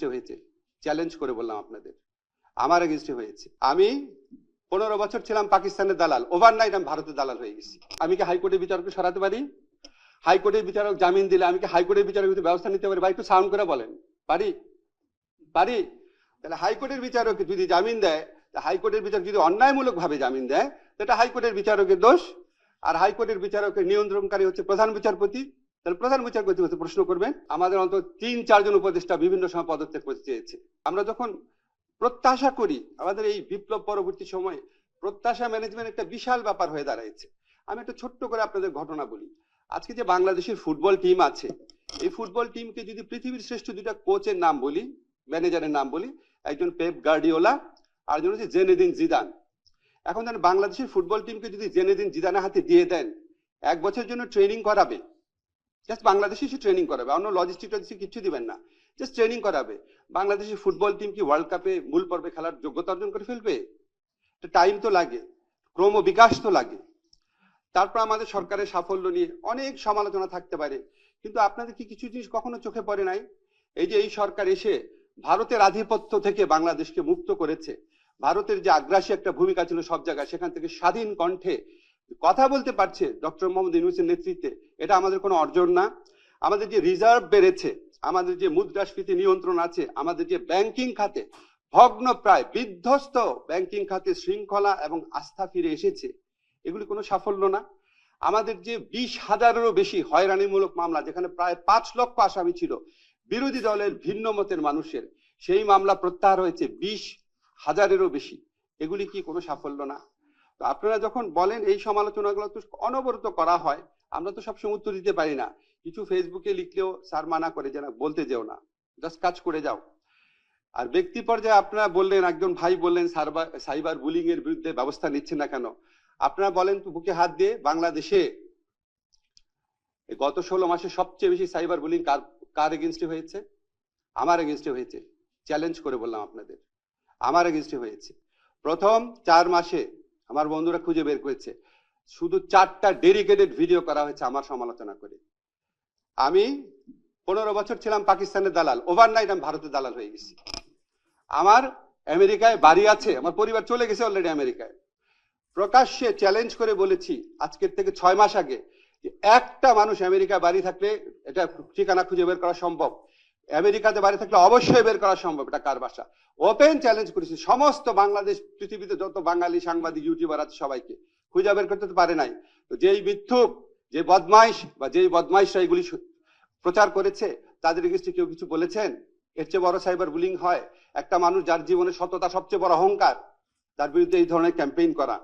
এগেনস্টে হয়েছে, চ্যালেঞ্জ করে বললাম আপনাদের, আমার এগেনস্টে হয়েছে। আমি 15 বছর ছিলাম পাকিস্তানের দালাল, ওভারনাইট আমি ভারতের দালাল হয়ে গেছি। আমি কি হাইকোর্টের বিচারককে সরাতে পারি? হাইকোর্টের বিচারক জামিন দিলে আমি কি হাইকোর্টের বিচারক ব্যবস্থা নিতে পারি? ভাই একটু সাউন্ড করে বলেন, পারি? পারি? তাহলে হাইকোর্টের বিচারক যদি জামিন দেয়, হাইকোর্টের বিচারক যদি অন্যায়মূলক ভাবে জামিন দেয়, সেটা হাইকোর্টের বিচারকের দোষ। আর হাইকোর্টের বিচারকের নিয়ন্ত্রণকারী হচ্ছে প্রধান বিচারপতি। তাহলে প্রধান বিচারপতি হচ্ছে প্রশ্ন করবেন। আমাদের অন্তত 3-4 জন উপদেষ্টা বিভিন্ন সময় পদত্যাগ করতে চেয়েছে। আমরা যখন প্রত্যাশা করি, আমাদের এই বিপ্লব পরবর্তী সময়ে প্রত্যাশা ম্যানেজমেন্ট একটা বিশাল ব্যাপার হয়ে দাঁড়াইছে। আমি একটা ছোট্ট করে আপনাদের ঘটনা বলি। আজকে যে বাংলাদেশের ফুটবল টিম আছে, এই ফুটবল টিমকে যদি পৃথিবীর শ্রেষ্ঠ দুটা কোচের নাম বলি, ম্যানেজারের নাম বলি, একজন পেপ গার্ডিওলা আর একজন হচ্ছে জেনেদিন জিদান। এখন যেন বাংলাদেশের ফুটবল টিমকে যদি জেনেদিন জিদানের হাতে দিয়ে দেন, 1 বছরের জন্য ট্রেনিং করাবে, জাস্ট বাংলাদেশে সে ট্রেনিং করাবে, অন্য লজিস্টিক কিছু দিবেন না, জাস্ট ট্রেনিং করাবে। বাংলাদেশের ফুটবল টিম কি ওয়ার্ল্ড কাপে মূল পর্বে খেলার যোগ্যতা অর্জন করে ফেলবে? টাইম তো লাগে, ক্রম বিকাশ তো লাগে। তারপর আমাদের সরকারের সাফল্য নিয়ে অনেক সমালোচনা থাকতে পারে, কিন্তু আপনাদের কি কিছু জিনিস কখনো চোখে পড়ে নাই? এই যে এই সরকার এসে ভারতের আধিপত্য থেকে বাংলাদেশকে মুক্ত করেছে, ভারতের যে আগ্রাসী একটা ভূমিকা ছিল সব জায়গায়, সেখান থেকে স্বাধীন কণ্ঠে কথা বলতে পারছে ডক্টর মোহাম্মদ ইউনূসের নেতৃত্বে, এটা আমাদের কোনো অর্জন না? আমাদের যে রিজার্ভ বেড়েছে, আমাদের যে মুদ্রাস্ফীতি নিয়ন্ত্রণ আছে, আমাদের যে ব্যাংকিং খাতে ভগ্ন প্রায় বিধ্বস্ত ব্যাংকিং খাতে শৃঙ্খলা এবং আস্থা ফিরে এসেছে, এগুলি কোনো সাফল্য না? আমাদের যে 20,000-এরও বেশি হয়রানিমূলক মামলা, যেখানে প্রায় 5 লক্ষ আসামি ছিল বিরোধী দলের ভিন্ন মতের মানুষের, সেই মামলা প্রত্যাহার হয়েছে 20,000-এরও বেশি, এগুলি কি কোনো সাফল্য না? তো আপনারা যখন বলেন এই সমালোচনাগুলো তো অনবরত করা হয়, আমরা তো সবসময় উত্তর দিতে পারি না। কিছু ফেসবুকে লিখলেও স্যার মানা করে যে না বলতে যেও না, জাস্ট কাজ করে যাও। আর ব্যক্তি পর্যায়ে আপনারা বললেন, একজন ভাই বললেন সাইবার বুলিং এর বিরুদ্ধে ব্যবস্থা নিচ্ছেন না কেন? আপনারা বলেন তো বুকে হাত দিয়ে, বাংলাদেশে গত 16 মাসে সবচেয়ে বেশি সাইবার বুলিং কার এগেনস্টে হয়েছে? আমার এগেনস্টে হয়েছে, চ্যালেঞ্জ করে বললাম আপনাদের, আমার এগেনস্টে হয়েছে। প্রথম 4 মাসে আমার বন্ধুরা খুঁজে বের করেছে, শুধু 4টা ডেডিকেটেড ভিডিও করা হয়েছে আমার সমালোচনা করে। আমি 15 বছর ছিলাম পাকিস্তানের দালাল, ওভারনাইট আমি ভারতের দালাল হয়ে গেছি। আমার আমেরিকায় বাড়ি আছে, আমার পরিবার চলে গেছে অলরেডি আমেরিকায়। প্রকাশ্যে চ্যালেঞ্জ করে বলেছি আজকের থেকে 6 মাস আগে, যে একটা মানুষ আমেরিকায় বাড়ি থাকলে এটা ঠিকানা খুঁজে বের করা সম্ভব, আমেরিকাতে বাড়ি থাকলে অবশ্যই বের করা সম্ভব এটা কার বাসা। ওপেন চ্যালেঞ্জ করেছি সমস্ত বাংলাদেশ, পৃথিবীতে যত বাঙালি সাংবাদিক ইউটিউবার আছে সবাইকে, খুঁজে বের করতে পারে নাই। তো যেই মিথ্যুক, যে বদমাইশ বা যেই বদমাইশরা এগুলি প্রচার করেছে, তাদের এগেইনস্টে কেউ কিছু বলেছেন? এর চেয়ে বড় সাইবার বুলিং হয় একটা মানুষ যার জীবনে সততা সবচেয়ে বড় অহংকার, তার বিরুদ্ধে এই ধরনের ক্যাম্পেইন করা।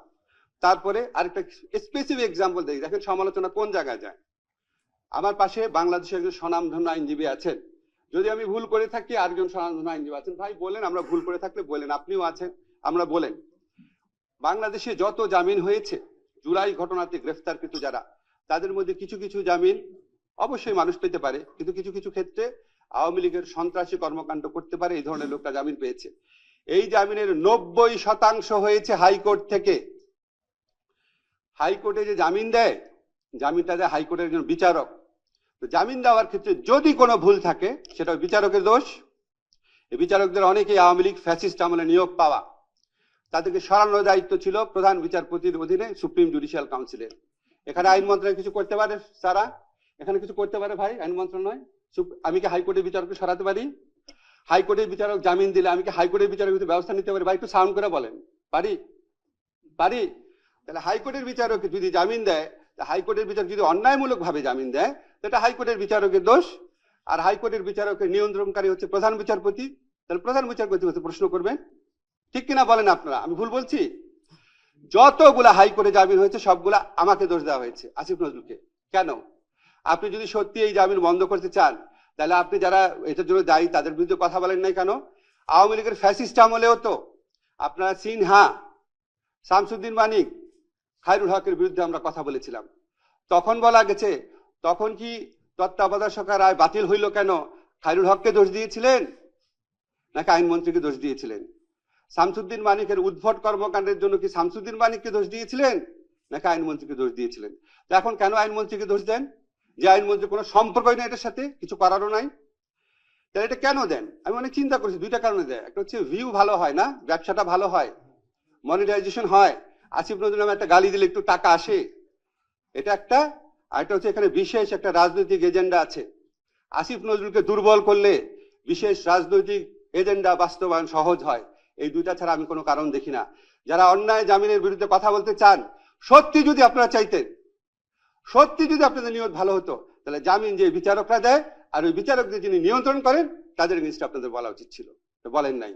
তারপরে আরেকটা স্পেসিফিক এক্সাম্পল দেখি, দেখেন সমালোচনা কোন জায়গায় যায়। আমার পাশে বাংলাদেশের একজন স্বনামধন্য আইনজীবী আছেন, যদি আমি ভুল করে থাকি আরেকজন স্বনামধন্য আইনজীবী আছেন, ভাই বলেন, আমরা ভুল করে থাকলে বলেন, আপনিও আছেন, আমরা বলেন। বাংলাদেশে যত জামিন হয়েছে জুলাই ঘটনাতে গ্রেফতারকৃত যারা, তাদের মধ্যে কিছু কিছু জামিন অবশ্যই মানুষ পেতে পারে, কিন্তু কিছু কিছু ক্ষেত্রে আওয়ামী লীগের সন্ত্রাসী কর্মকাণ্ড করতে পারে, এই ধরনের লোকটা জামিন পেয়েছে। এই জামিনের 90% হয়েছে হাইকোর্ট থেকে। হাইকোর্টে যে জামিন দেয়, জামিনটা দেয় হাইকোর্টের একজন বিচারক। তো জামিন দেওয়ার ক্ষেত্রে যদি কোনো ভুল থাকে, সেটা বিচারকের দোষ। এই বিচারকদের অনেকেই আওয়ামী লীগ ফ্যাসিস্ট আমলে নিয়োগ পাওয়া, তাদেরকে সরানোর দায়িত্ব ছিল প্রধান বিচারপতির অধীনে সুপ্রিম জুডিশিয়াল কাউন্সিলের। এখানে আইন মন্ত্রণালয় কিছু করতে পারে? সারা এখানে কিছু করতে পারে ভাই আইন মন্ত্রণালয়? আমি কি হাইকোর্টের বিচারককে সরাতে পারি? হাইকোর্টের বিচারক জামিন দিলে আমি কি হাইকোর্টের বিচারক ব্যবস্থা নিতে পারি? ভাই একটু সাউন্ড করে বলেন, পারি? পারি? তাহলে হাইকোর্টের বিচারক যদি জামিন দেয়, হাইকোর্টের বিচারক যদি অন্যায়মূলক ভাবে জামিন দেয়, সেটা হাইকোর্টের বিচারকের দোষ। আর হাইকোর্টের বিচারকের নিয়ন্ত্রণকারী হচ্ছে প্রধান বিচারপতি। তাহলে প্রধান বিচারপতি হচ্ছে প্রশ্ন করবেন, ঠিক কিনা বলেন আপনারা? আমি ভুল বলছি? যতগুলা হাইকোর্টে জামিন হয়েছে সবগুলা আমাকে দোষ দেওয়া হয়েছে, আসিফ নজরুলকে। কেন? আপনি যদি সত্যি এই জামিন বন্ধ করতে চান, তাহলে আপনি যারা এটার জন্য দায়ী তাদের বিরুদ্ধে কথা বলেন নাই কেন? আওয়ামী লীগের ফ্যাসিস্ট আমলেও তো আপনারা সিনহা, শামসুদ্দিন মানিক, খায়রুল হকের বিরুদ্ধে আমরা কথা বলেছিলাম। তখন বলা গেছে, তখন কি তত্ত্বাবধায়ক সরকার রায় বাতিল হইল কেন? খায়রুল হককে দোষ দিয়েছিলেন নাকি আইনমন্ত্রীকে দোষ দিয়েছিলেন? শামসুদ্দিন মানিকের উদ্ভট কর্মকাণ্ডের জন্য কি শামসুদ্দিন মানিককে দোষ দিয়েছিলেন নাকি আইনমন্ত্রীকে দোষ দিয়েছিলেন? তো এখন কেন আইনমন্ত্রীকে দোষ দেন? যে আইনমন্ত্রী কোনো সম্পর্কই নেই এটার সাথে, কিছু করারও নাই। তাহলে এটা কেন দেন? আমি অনেক চিন্তা করছি, দুইটা কারণে দেয়। একটা হচ্ছে ভিউ ভালো হয় না, ব্যবসাটা ভালো হয়, মনিটাইজেশন হয়, আসিফ নজরুল নামে একটা গালি দিলে একটু টাকা আসে, এটা একটা। আরেকটা হচ্ছে এখানে বিশেষ একটা রাজনৈতিক এজেন্ডা আছে। আসিফ নজরুলকে দুর্বল করলে বিশেষ রাজনৈতিক এজেন্ডা বাস্তবায়ন সহজ হয়। এই দুইটা ছাড়া আমি কোনো কারণ দেখি না। যারা অন্যায় জামিনের বিরুদ্ধে কথা বলতে চান, সত্যি যদি আপনারা চাইতেন, সত্যি যদি আপনাদের নিয়ত ভালো হতো, তাহলে জামিন যে বিচারকরা দেয় আর ওই বিচারকদের যিনি নিয়ন্ত্রণ করেন তাদের এগেইনস্টে আপনাদের বলা উচিত ছিল, বলেন নাই।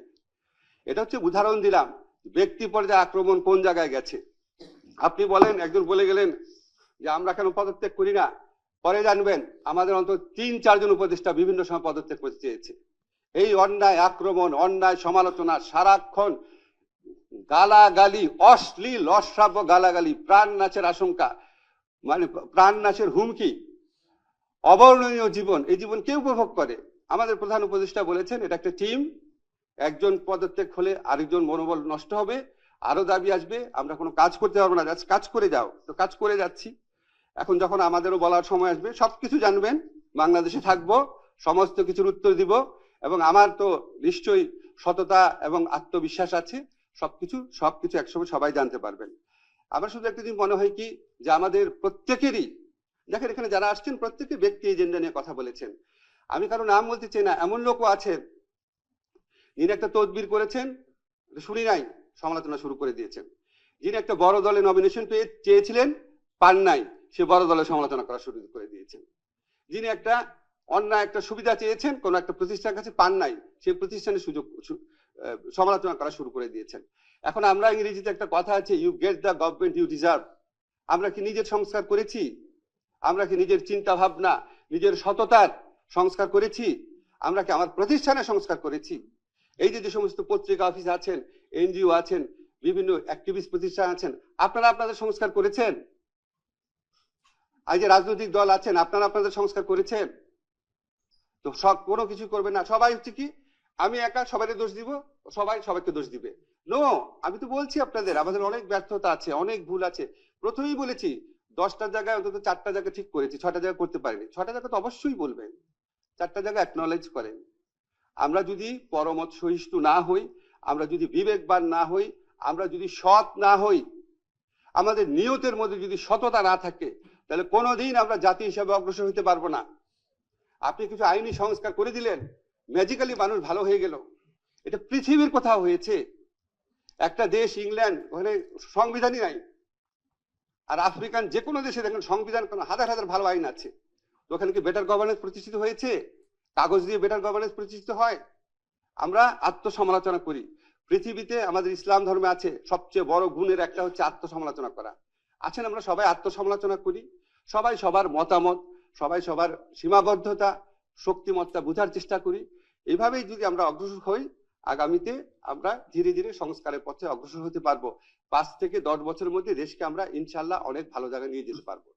এটা হচ্ছে উদাহরণ দিলাম ব্যক্তি পর্যায়ে আক্রমণ কোন জায়গায় গেছে। আপনি বলেন, একজন বলে গেলেন যে আমরা কেন পদত্যাগ করি না, পরে জানবেন আমাদের অন্তত 3-4 জন উপদেষ্টা বিভিন্ন সময় পদত্যাগ করতে চেয়েছে। এই অন্যায় আক্রমণ, অন্যায় সমালোচনা, সারাক্ষণ গালাগালি, অশ্লীল অশ্রাব্য গালাগালি, প্রাণ নাশের আশঙ্কা, মানে প্রাণ নাশের হুমকি, অবর্ণনীয় জীবন, এই জীবন কে উপভোগ করে? আমাদের প্রধান উপদেষ্টা বলেছেন এটা একটা টিম, একজন পদত্যাগ হলে আরেকজন মনোবল নষ্ট হবে, আরো দাবি আসবে, আমরা কোনো কাজ করতে পারবো না, কাজ করে যাও। তো কাজ করে যাচ্ছি। এখন যখন আমাদেরও বলার সময় আসবে, সবকিছু জানবেন, বাংলাদেশে থাকবো, সমস্ত কিছুর উত্তর দিব, এবং আমার তো নিশ্চয়ই সততা এবং আত্মবিশ্বাস আছে, সবকিছু একসময় সবাই জানতে পারবেন। আমার শুধু একটা জিনিস মনে হয় কি, যে আমাদের প্রত্যেকেরই, দেখেন এখানে যারা আসছেন প্রত্যেকে ব্যক্তি এজেন্ডা নিয়ে কথা বলেছেন। আমি কারো নাম বলতে চাই না, এমন লোকও আছেন যিনি একটা তদবির করেছেন, শুনি নাই, সমালোচনা শুরু করে দিয়েছেন। যিনি একটা বড় দলে নমিনেশন চেয়েছিলেন, পান নাই, সে বড় দলের সমালোচনা করা শুরু করে দিয়েছেন। যিনি একটা অন্যায় একটা সুবিধা চেয়েছেন কোন একটা প্রতিষ্ঠানের কাছে, পান নাই, সেই প্রতিষ্ঠানের সমালোচনা করা শুরু করে দিয়েছেন। এখন আমরা ইংরেজিতে একটা কথা আছে, you get the government you deserve. আমরা কি নিজের সংস্কার করেছি? আমরা কি নিজের চিন্তা ভাবনা, নিজের সততার সংস্কার করেছি? আমরা কি আমার প্রতিষ্ঠানের সংস্কার করেছি? এই যে সমস্ত পত্রিকা অফিস আছেন, এনজিও আছেন, বিভিন্ন অ্যাক্টিভিস্ট প্রতিষ্ঠান আছেন, আপনারা আপনাদের সংস্কার করেছেন? এই যে রাজনৈতিক দল আছেন, আপনারা আপনাদের সংস্কার করেছেন? তো সব কোনো কিছু করবে না, সবাই হচ্ছে কি আমি একা সবাইকে দোষ দিব, সবাই সবাইকে দোষ দিবে। নো, আমি তো বলছি আপনাদের আমাদের অনেক ব্যর্থতা আছে, অনেক ভুল আছে। প্রথমেই বলেছি 10টা জায়গায় অন্তত 4টা জায়গা ঠিক করেছি, 6টা জায়গা করতে পারিনি। 6টা জায়গা তো অবশ্যই বলবেন, 4টা জায়গা অ্যাকনলেজ করেন। আমরা যদি পরমত সহিষ্ণু না হই, আমরা যদি বিবেকবান না হই, আমরা যদি সৎ না হই, আমাদের নিয়তের মধ্যে যদি সততা না থাকে, তাহলে কোনোদিন আমরা জাতি হিসেবে অগ্রসর হতে পারবো না। আপনি কিছু আইনি সংস্কার করে দিলেন, ম্যাজিক্যালি মানুষ ভালো হয়ে গেল, এটা পৃথিবীর কোথাও হয়েছে? একটা দেশ ইংল্যান্ড, ওখানে সংবিধানই নাই, আর আফ্রিকান যে কোনো দেশে দেখেন সংবিধান, হাজার হাজার ভালো আইন আছে, তো ওখানে কি বেটার গভর্নেন্স প্রতিষ্ঠিত হয়েছে? কাগজ দিয়ে বেটার গভর্নেন্স প্রতিষ্ঠিত হয়? আমরা আত্মসমালোচনা করি। পৃথিবীতে আমাদের ইসলাম ধর্মে আছে সবচেয়ে বড় গুণের একটা হচ্ছে আত্মসমালোচনা করা। আছেন, আমরা সবাই আত্মসমালোচনা করি, সবাই সবার মতামত, সবাই সবার সীমাবদ্ধতা, শক্তিমত্তা বোঝার চেষ্টা করি। এইভাবেই যদি আমরা অগ্রসর হই, আগামীতে আমরা ধীরে ধীরে সংস্কারের পথে অগ্রসর হতে পারবো। 5 থেকে 10 বছরের মধ্যে দেশকে আমরা ইনশাল্লাহ অনেক ভালো জায়গায় নিয়ে যেতে পারবো।